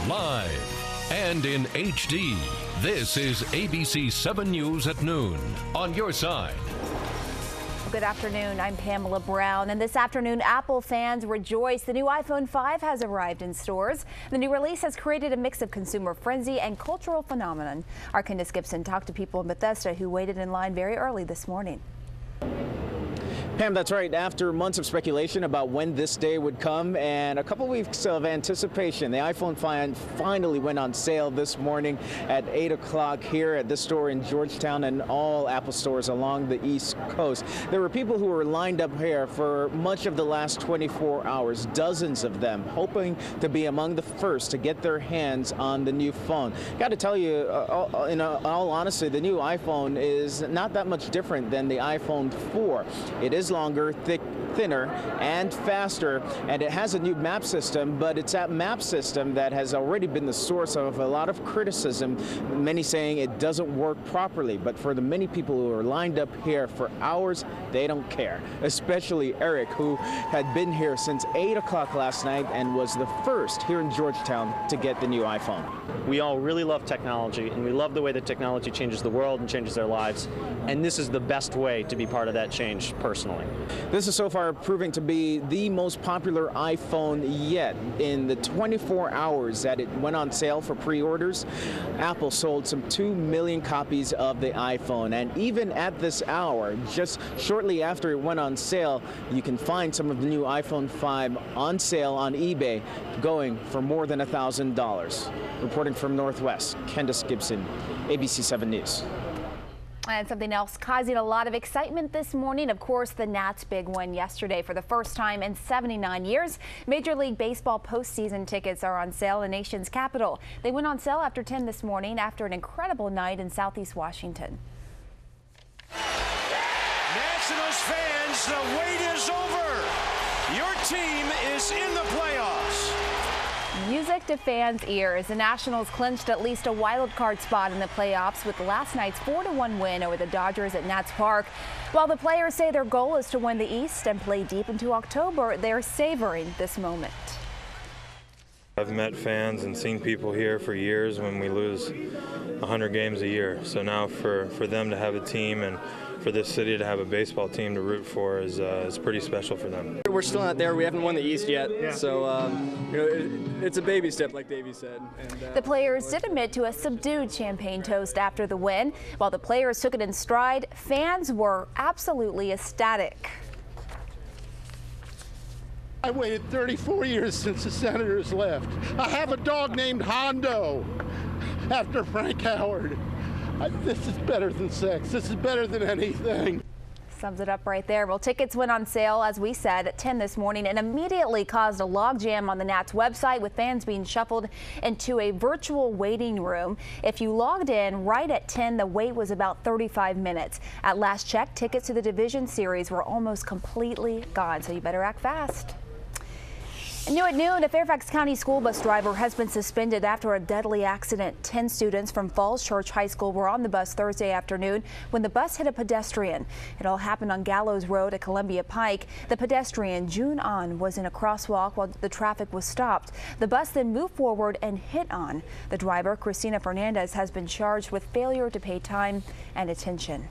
Live and in HD, this is ABC 7 News at noon. On your side. Good afternoon, I'm Pamela Brown, and this afternoon Apple fans rejoice. The new iPhone 5 has arrived in stores. The new release has created a mix of consumer frenzy and cultural phenomenon. Our Candace Gibson talked to people in Bethesda who waited in line very early this morning. Pam, that's right. After months of speculation about when this day would come and a couple weeks of anticipation, the iPhone 5 finally went on sale this morning at 8 o'clock here at this store in Georgetown and all Apple stores along the East Coast. There were people who were lined up here for much of the last 24 hours, dozens of them, hoping to be among the first to get their hands on the new phone. Got to tell you, in all honesty, the new iPhone is not that much different than the iPhone 4. It is longer, thinner, and faster, and it has a new map system, but it's that map system that has already been the source of a lot of criticism, many saying it doesn't work properly. But for the many people who are lined up here for hours, they don't care, especially Eric, who had been here since 8 o'clock last night and was the first here in Georgetown to get the new iPhone. We all really love technology, and we love the way that technology changes the world and changes their lives, and this is the best way to be part of that change personally. This is so far proving to be the most popular iPhone yet. In the 24 hours that it went on sale for pre-orders, Apple sold some 2 million copies of the iPhone. And even at this hour, just shortly after it went on sale, you can find some of the new iPhone 5 on sale on eBay going for more than $1,000. Reporting from Northwest, Candace Gibson, ABC 7 News. And something else causing a lot of excitement this morning, of course, the Nats' big win yesterday. For the first time in 79 years, Major League Baseball postseason tickets are on sale in the nation's capital. They went on sale after 10 this morning after an incredible night in Southeast Washington. Nationals fans, the wait is over. Your team is in the playoffs. Music to fans' ears. The Nationals clinched at least a wild card spot in the playoffs with last night's 4-1 win over the Dodgers at Nats Park. While the players say their goal is to win the East and play deep into October, they're savoring this moment. I've met fans and seen people here for years when we lose 100 games a year. So now for them to have a team and for this city to have a baseball team to root for is pretty special for them. We're still not there. We haven't won the East yet, so you know, it's a baby step, like Davey said. And, the players did admit to a subdued champagne toast after the win. While the players took it in stride, fans were absolutely ecstatic. I waited 34 years since the Senators left. I have a dog named Hondo after Frank Howard. This is better than sex. This is better than anything. Sums it up right there. Well, tickets went on sale, as we said, at 10 this morning and immediately caused a logjam on the Nats website, with fans being shuffled into a virtual waiting room. If you logged in right at 10, the wait was about 35 minutes. At last check, tickets to the Division Series were almost completely gone, so you better act fast. New at noon, a Fairfax County school bus driver has been suspended after a deadly accident. 10 students from Falls Church High School were on the bus Thursday afternoon when the bus hit a pedestrian. It all happened on Gallows Road at Columbia Pike. The pedestrian, June On, was in a crosswalk while the traffic was stopped. The bus then moved forward and hit On. The driver, Christina Fernandez, has been charged with failure to pay time and attention.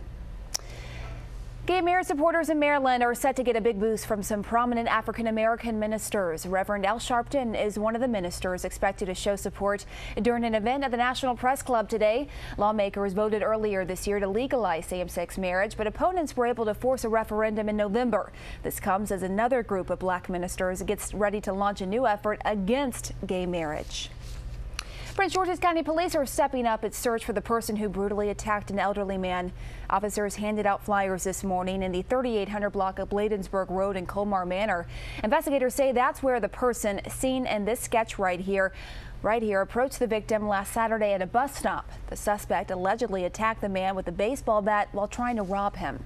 Gay marriage supporters in Maryland are set to get a big boost from some prominent African-American ministers. Reverend Al Sharpton is one of the ministers expected to show support during an event at the National Press Club today. Lawmakers voted earlier this year to legalize same-sex marriage, but opponents were able to force a referendum in November. This comes as another group of black ministers gets ready to launch a new effort against gay marriage. Prince George's County Police are stepping up its search for the person who brutally attacked an elderly man. Officers handed out flyers this morning in the 3800 block of Bladensburg Road in Colmar Manor. Investigators say that's where the person seen in this sketch right here approached the victim last Saturday at a bus stop. The suspect allegedly attacked the man with a baseball bat while trying to rob him.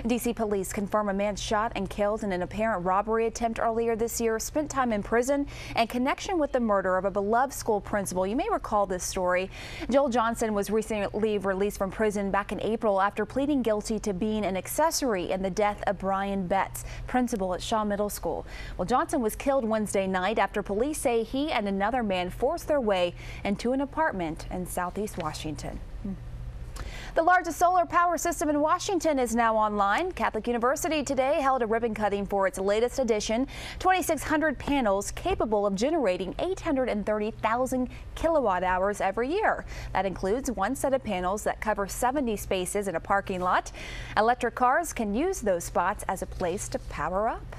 D.C. police confirm a man shot and killed in an apparent robbery attempt earlier this year spent time in prison in connection with the murder of a beloved school principal. You may recall this story. Joel Johnson was recently released from prison back in April after pleading guilty to being an accessory in the death of Brian Betts, principal at Shaw Middle School. Well, Johnson was killed Wednesday night after police say he and another man forced their way into an apartment in Southeast Washington. The largest solar power system in Washington is now online. Catholic University today held a ribbon cutting for its latest edition, 2,600 panels capable of generating 830,000 kilowatt hours every year. That includes one set of panels that cover 70 spaces in a parking lot. Electric cars can use those spots as a place to power up.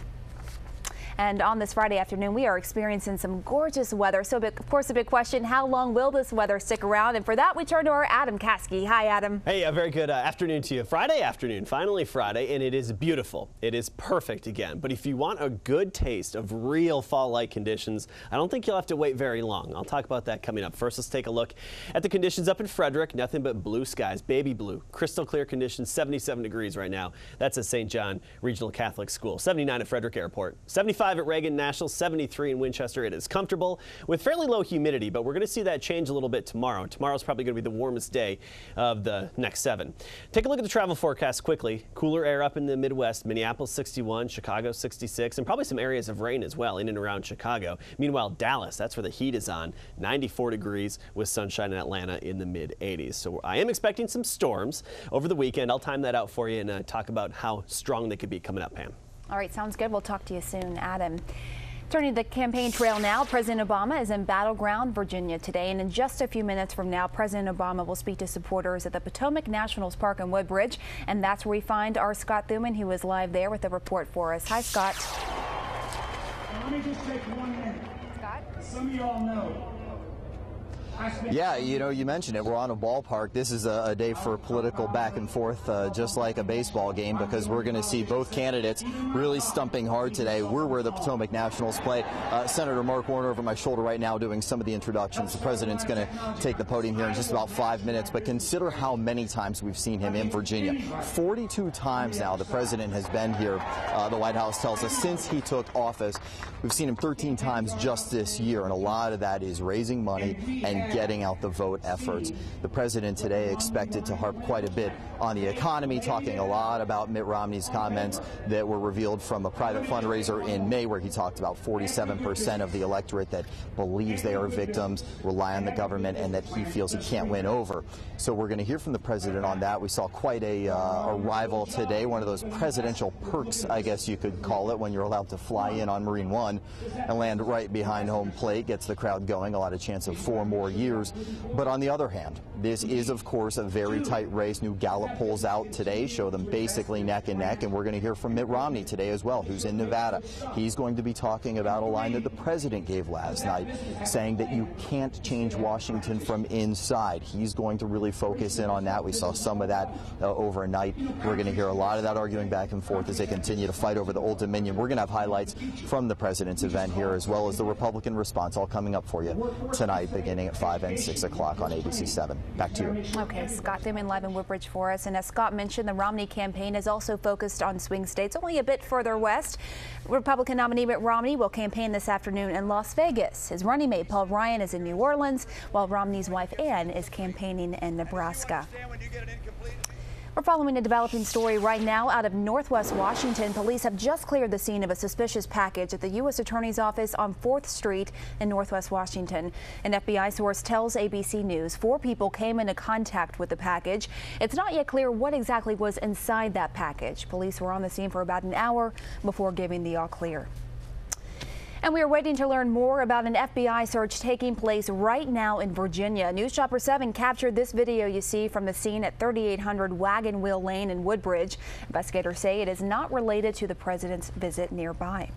And on this Friday afternoon, we are experiencing some gorgeous weather. So, of course, a big question, how long will this weather stick around? And for that, we turn to our Adam Caskey. Hi, Adam. Hey, a very good afternoon to you. Friday afternoon, finally Friday, and it is beautiful. It is perfect again. But if you want a good taste of real fall-like conditions, I don't think you'll have to wait very long. I'll talk about that coming up. First, let's take a look at the conditions up in Frederick. Nothing but blue skies, baby blue, crystal clear conditions, 77 degrees right now. That's at St. John Regional Catholic School. 79 at Frederick Airport. 75 at Reagan National, 73 in Winchester. It is comfortable with fairly low humidity, but we're going to see that change a little bit tomorrow. Tomorrow's probably going to be the warmest day of the next 7. Take a look at the travel forecast quickly. Cooler air up in the Midwest. Minneapolis 61, Chicago 66, and probably some areas of rain as well in and around Chicago. Meanwhile, Dallas, that's where the heat is on, 94 degrees with sunshine in Atlanta in the mid-80s. So I am expecting some storms over the weekend. I'll time that out for you and talk about how strong they could be coming up, Pam. All right, sounds good. We'll talk to you soon, Adam. Turning to the campaign trail now, President Obama is in Battleground, Virginia today, and in just a few minutes from now, President Obama will speak to supporters at the Potomac National Park in Woodbridge, and that's where we find our Scott Thuman, who is live there with a report for us. Hi, Scott. Let me just take 1 minute. Scott? Some of y'all know. Yeah, you know, you mentioned it. We're on a ballpark. This is a day for political back and forth, just like a baseball game, because we're going to see both candidates really stumping hard today. We're where the Potomac Nationals play. Senator Mark Warner over my shoulder right now doing some of the introductions. The president's going to take the podium here in just about 5 minutes, but consider how many times we've seen him in Virginia. 42 times now the president has been here, the White House tells us, since he took office. We've seen him 13 times just this year, and a lot of that is raising money and getting out the vote efforts. The president today expected to harp quite a bit on the economy, talking a lot about Mitt Romney's comments that were revealed from a private fundraiser in May, where he talked about 47% of the electorate that believes they are victims, rely on the government, and that he feels he can't win over. So we're going to hear from the president on that. We saw quite a arrival today, one of those presidential perks, I guess you could call it, when you're allowed to fly in on Marine One and land right behind home plate, gets the crowd going, a lot of chance of 4 more years. But on the other hand, this is, of course, a very tight race. New Gallup polls out today show them basically neck and neck, and we're going to hear from Mitt Romney today as well, who's in Nevada. He's going to be talking about a line that the president gave last night, saying that you can't change Washington from inside. He's going to really focus in on that. We saw some of that overnight. We're going to hear a lot of that arguing back and forth as they continue to fight over the Old Dominion. We're going to have highlights from the president's event here, as well as the Republican response, all coming up for you tonight, beginning at 5 and 6 o'clock on ABC 7. Back to you. Okay, Scott Thuman live in Woodbridge for us. And as Scott mentioned, the Romney campaign is also focused on swing states, only a bit further west. Republican nominee Mitt Romney will campaign this afternoon in Las Vegas. His running mate Paul Ryan is in New Orleans, while Romney's wife Ann is campaigning in Nebraska. We're following a developing story right now out of Northwest Washington. Police have just cleared the scene of a suspicious package at the U.S. Attorney's Office on 4th Street in Northwest Washington. An FBI source tells ABC News 4 people came into contact with the package. It's not yet clear what exactly was inside that package. Police were on the scene for about an hour before giving the all clear. And we are waiting to learn more about an FBI search taking place right now in Virginia. News Chopper 7 captured this video you see from the scene at 3800 Wagon Wheel Lane in Woodbridge. Investigators say it is not related to the president's visit nearby.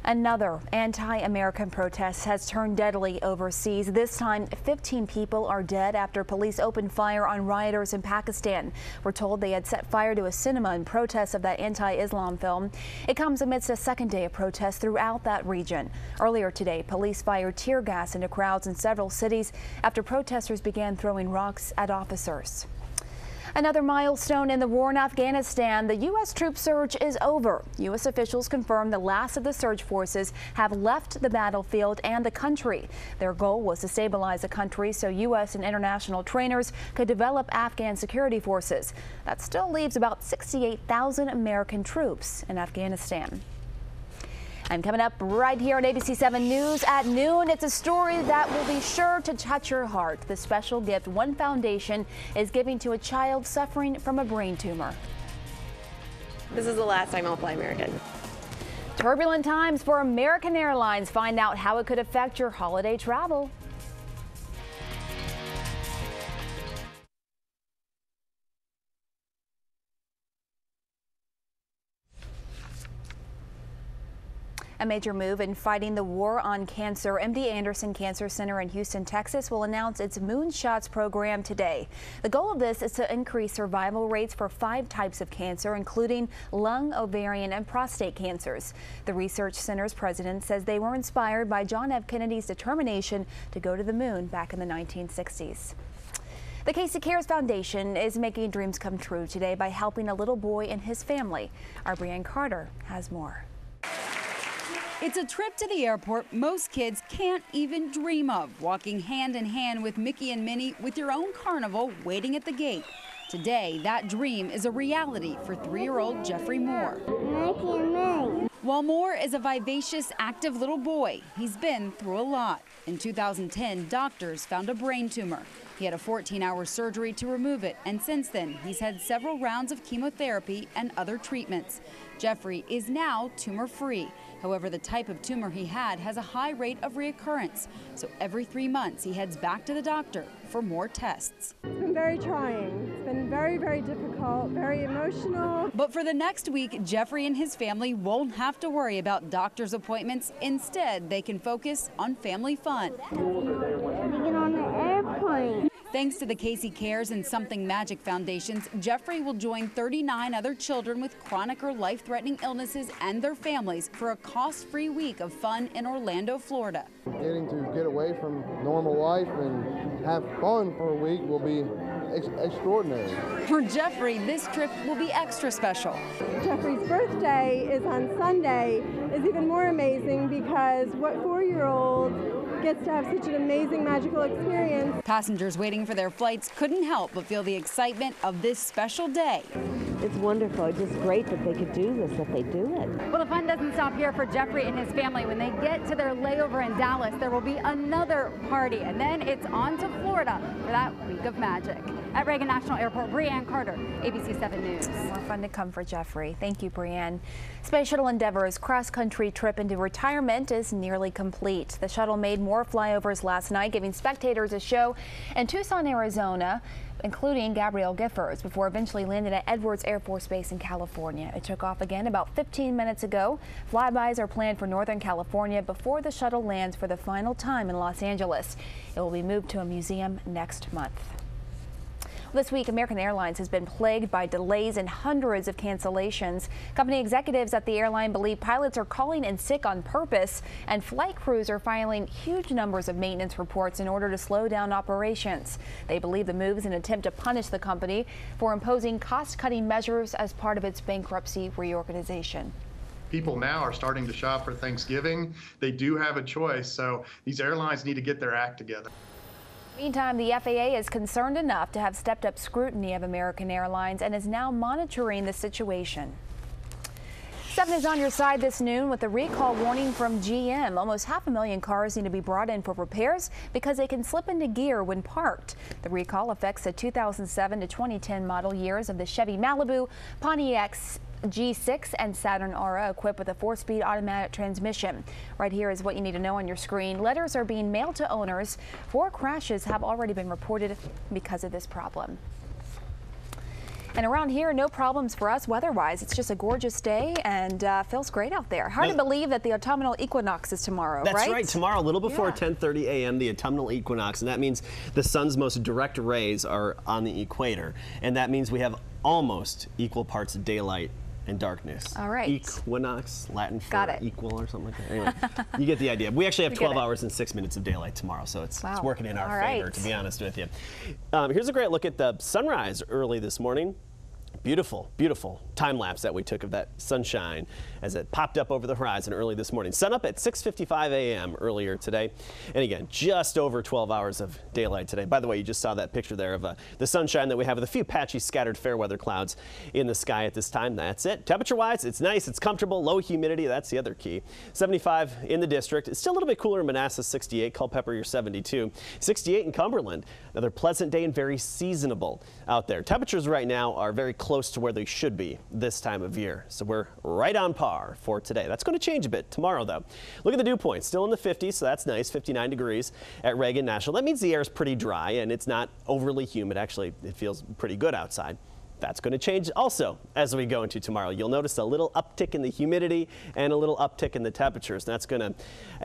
Another anti-American protest has turned deadly overseas. This time, 15 people are dead after police opened fire on rioters in Pakistan. We're told they had set fire to a cinema in protest of that anti-Islam film. It comes amidst a second day of protests throughout that region. Earlier today, police fired tear gas into crowds in several cities after protesters began throwing rocks at officers. Another milestone in the war in Afghanistan. The U.S. troop surge is over. U.S. officials confirmed the last of the surge forces have left the battlefield and the country. Their goal was to stabilize the country so U.S. and international trainers could develop Afghan security forces. That still leaves about 68,000 American troops in Afghanistan. I'm coming up right here on ABC 7 News at noon. It's a story that will be sure to touch your heart. The special gift one foundation is giving to a child suffering from a brain tumor. This is the last time I'll fly American. Turbulent times for American Airlines. Find out how it could affect your holiday travel. A major move in fighting the war on cancer. MD Anderson Cancer Center in Houston, Texas will announce its Moonshots program today. The goal of this is to increase survival rates for 5 types of cancer, including lung, ovarian, and prostate cancers. The research center's president says they were inspired by John F. Kennedy's determination to go to the moon back in the 1960s. The Casey Cares Foundation is making dreams come true today by helping a little boy and his family. Our Brianne Carter has more. It's a trip to the airport most kids can't even dream of, walking hand in hand with Mickey and Minnie with your own carnival waiting at the gate. Today, that dream is a reality for 3-year-old Jeffrey Moore. Mickey and Minnie. While Moore is a vivacious, active little boy, he's been through a lot. In 2010, doctors found a brain tumor. He had a 14-hour surgery to remove it, and since then, he's had several rounds of chemotherapy and other treatments. Jeffrey is now tumor-free. However, the type of tumor he had has a high rate of reoccurrence. So every 3 months, he heads back to the doctor for more tests. It's been very trying. It's been very, very difficult, very emotional. But for the next week, Jeffrey and his family won't have to worry about doctor's appointments. Instead, they can focus on family fun. Get on the airplane. Thanks to the Casey Cares and Something Magic Foundations, Jeffrey will join 39 other children with chronic or life-threatening illnesses and their families for a cost-free week of fun in Orlando, Florida. Getting to get away from normal life and have fun for a week will be extraordinary. For Jeffrey, this trip will be extra special. Jeffrey's birthday is on Sunday is even more amazing because what 4-year-old gets to have such an amazing magical experience. Passengers waiting for their flights couldn't help but feel the excitement of this special day. It's wonderful. It's just great that they could do this, that they do it. Well, the fun doesn't stop here for Jeffrey and his family. When they get to their layover in Dallas, there will be another party, and then it's on to Florida for that week of magic. At Reagan National Airport, Brianne Carter, ABC 7 News. More fun to come for Jeffrey. Thank you, Brianne. Space Shuttle Endeavor's cross-country trip into retirement is nearly complete. The shuttle made more flyovers last night, giving spectators a show in Tucson, Arizona, including Gabrielle Giffords, before eventually landing at Edwards Air Force Base in California. It took off again about 15 minutes ago. Flybys are planned for Northern California before the shuttle lands for the final time in Los Angeles. It will be moved to a museum next month. This week, American Airlines has been plagued by delays and hundreds of cancellations. Company executives at the airline believe pilots are calling in sick on purpose, and flight crews are filing huge numbers of maintenance reports in order to slow down operations. They believe the move is an attempt to punish the company for imposing cost-cutting measures as part of its bankruptcy reorganization. People now are starting to shop for Thanksgiving. They do have a choice, so these airlines need to get their act together. Meantime, the FAA is concerned enough to have stepped up scrutiny of American Airlines and is now monitoring the situation. 7 is on your side this noon with a recall warning from GM. Almost 500,000 cars need to be brought in for repairs because they can slip into gear when parked. The recall affects the 2007 to 2010 model years of the Chevy Malibu, Pontiac G6 and Saturn Aura, equipped with a 4-speed automatic transmission. Right here is what you need to know on your screen. Letters are being mailed to owners. 4 crashes have already been reported because of this problem. And around here, no problems for us weather-wise. It's just a gorgeous day and feels great out there. Hard to believe that the autumnal equinox is tomorrow, right? That's right. Tomorrow, a little before 10:30 a.m., the autumnal equinox, and that means the sun's most direct rays are on the equator, and that means we have almost equal parts of daylight and darkness. All right. Equinox, Latin for Got it. equal or something like that. Anyway, you get the idea. We actually have We 12 get it. hours and 6 minutes of daylight tomorrow, so it's working in our All favor, right. to be honest with you. Here's a great look at the sunrise early this morning. Beautiful, beautiful time lapse that we took of that sunshine as it popped up over the horizon early this morning. Sun up at 6:55 a.m. earlier today. And again, just over 12 hours of daylight today. By the way, you just saw that picture there of the sunshine that we have with a few patchy scattered fair weather clouds in the sky at this time. That's it. Temperature-wise, it's nice, it's comfortable, low humidity. That's the other key. 75 in the district. It's still a little bit cooler in Manassas, 68. Culpeper, you're 72. 68 in Cumberland. Another pleasant day and very seasonable out there. Temperatures right now are very close to where they should be this time of year. So we're right on par for today. That's going to change a bit tomorrow, though. Look at the dew point. Still in the 50s, so that's nice. 59 degrees at Reagan National. That means the air is pretty dry and it's not overly humid. Actually, it feels pretty good outside. That's going to change also as we go into tomorrow. You'll notice a little uptick in the humidity and a little uptick in the temperatures. That's going to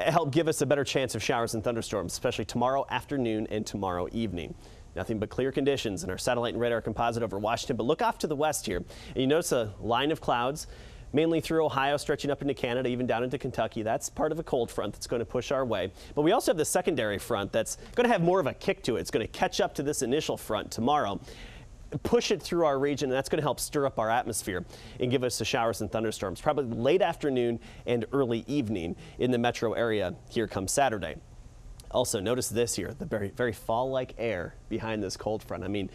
help give us a better chance of showers and thunderstorms, especially tomorrow afternoon and tomorrow evening. Nothing but clear conditions in our satellite and radar composite over Washington, but look off to the west here. And you notice a line of clouds, mainly through Ohio, stretching up into Canada, even down into Kentucky. That's part of a cold front that's going to push our way. But we also have the secondary front that's going to have more of a kick to it. It's going to catch up to this initial front tomorrow, push it through our region, and that's going to help stir up our atmosphere and give us the showers and thunderstorms, probably late afternoon and early evening in the metro area here come Saturday. Also, notice this here, the very, very fall-like air behind this cold front. I mean,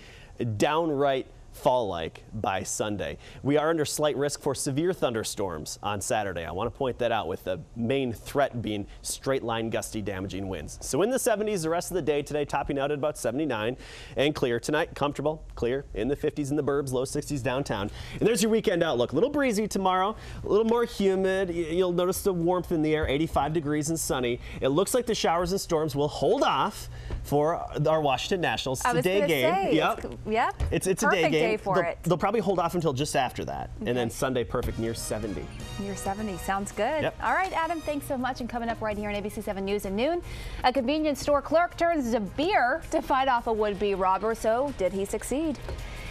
downright fall-like by Sunday. We are under slight risk for severe thunderstorms on Saturday. I want to point that out, with the main threat being straight-line gusty damaging winds. So in the 70s the rest of the day today, topping out at about 79, and clear tonight, comfortable, clear in the 50s in the burbs, low 60s downtown. And there's your weekend outlook. A little breezy tomorrow, a little more humid. You'll notice the warmth in the air, 85 degrees and sunny. It looks like the showers and storms will hold off for our Washington Nationals. It's a day game. Yep. It's a Perfect day game. For it. They'll probably hold off until just after that. Okay. And then Sunday, perfect, near 70. Near 70. Sounds good. Yep. All right, Adam, thanks so much. And coming up right here on ABC 7 News at noon, a convenience store clerk turns to beer to fight off a would-be robber. So did he succeed?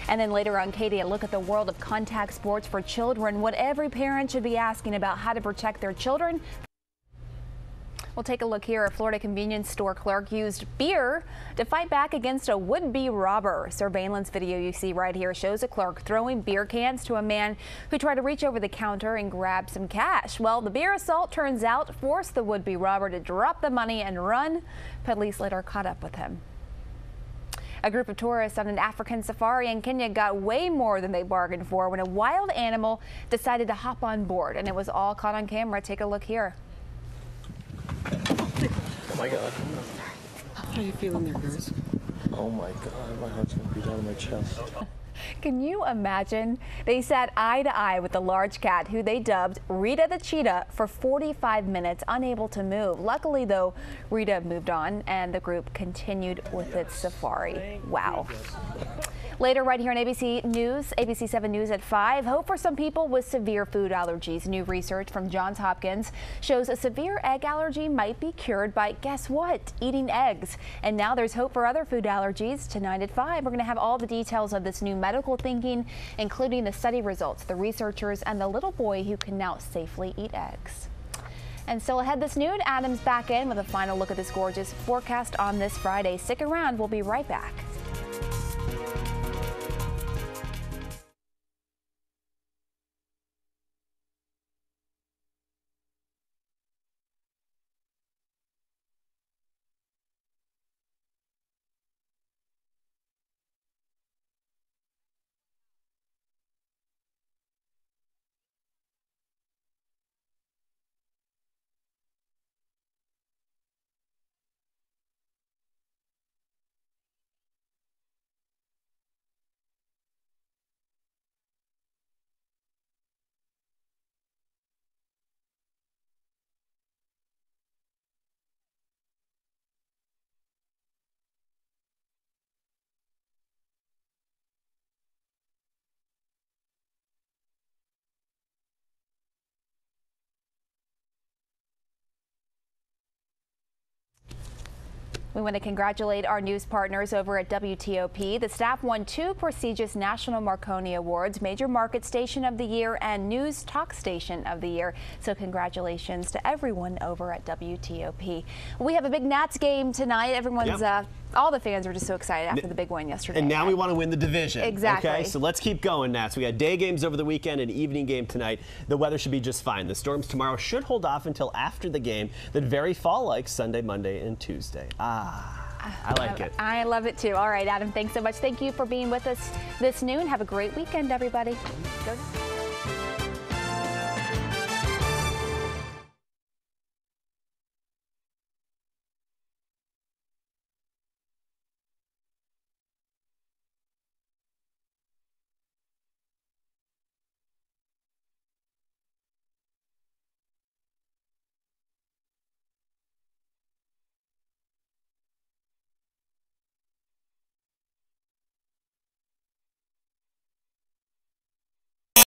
And then later on, Katie, a look at the world of contact sports for children, what every parent should be asking about how to protect their children. We'll take a look here. A Florida convenience store clerk used beer to fight back against a would-be robber. Surveillance video you see right here shows a clerk throwing beer cans to a man who tried to reach over the counter and grab some cash. Well, the beer assault, turns out, forced the would-be robber to drop the money and run. Police later caught up with him. A group of tourists on an African safari in Kenya got way more than they bargained for when a wild animal decided to hop on board, and it was all caught on camera. Take a look here. Oh my God. How are you feeling there, girls? Oh my God, my heart's gonna beat out of my chest. Can you imagine? They sat eye to eye with the large cat, who they dubbed Rita the Cheetah, for 45 minutes, unable to move. Luckily, though, Rita moved on and the group continued with its safari. Wow. Later right here on ABC News, ABC 7 News at 5, hope for some people with severe food allergies. New research from Johns Hopkins shows a severe egg allergy might be cured by, guess what, eating eggs. And now there's hope for other food allergies. Tonight at 5, we're going to have all the details of this new medical thinking, including the study results, the researchers, and the little boy who can now safely eat eggs. And still ahead this noon, Adam's back in with a final look at this gorgeous forecast on this Friday. Stick around, we'll be right back. We want to congratulate our news partners over at WTOP. The staff won 2 prestigious National Marconi Awards, Major Market Station of the Year and News Talk Station of the Year. So congratulations to everyone over at WTOP. We have a big Nats game tonight. Everyone's all the fans are just so excited after the big win yesterday. And now we want to win the division. Exactly. Okay, so let's keep going, Nats. We got day games over the weekend and evening game tonight. The weather should be just fine. The Storms tomorrow should hold off until after the game. Then very fall-like Sunday, Monday, and Tuesday. I like it. I love it too. All right, Adam, thanks so much. Thank you for being with us this noon. Have a great weekend, everybody. Go.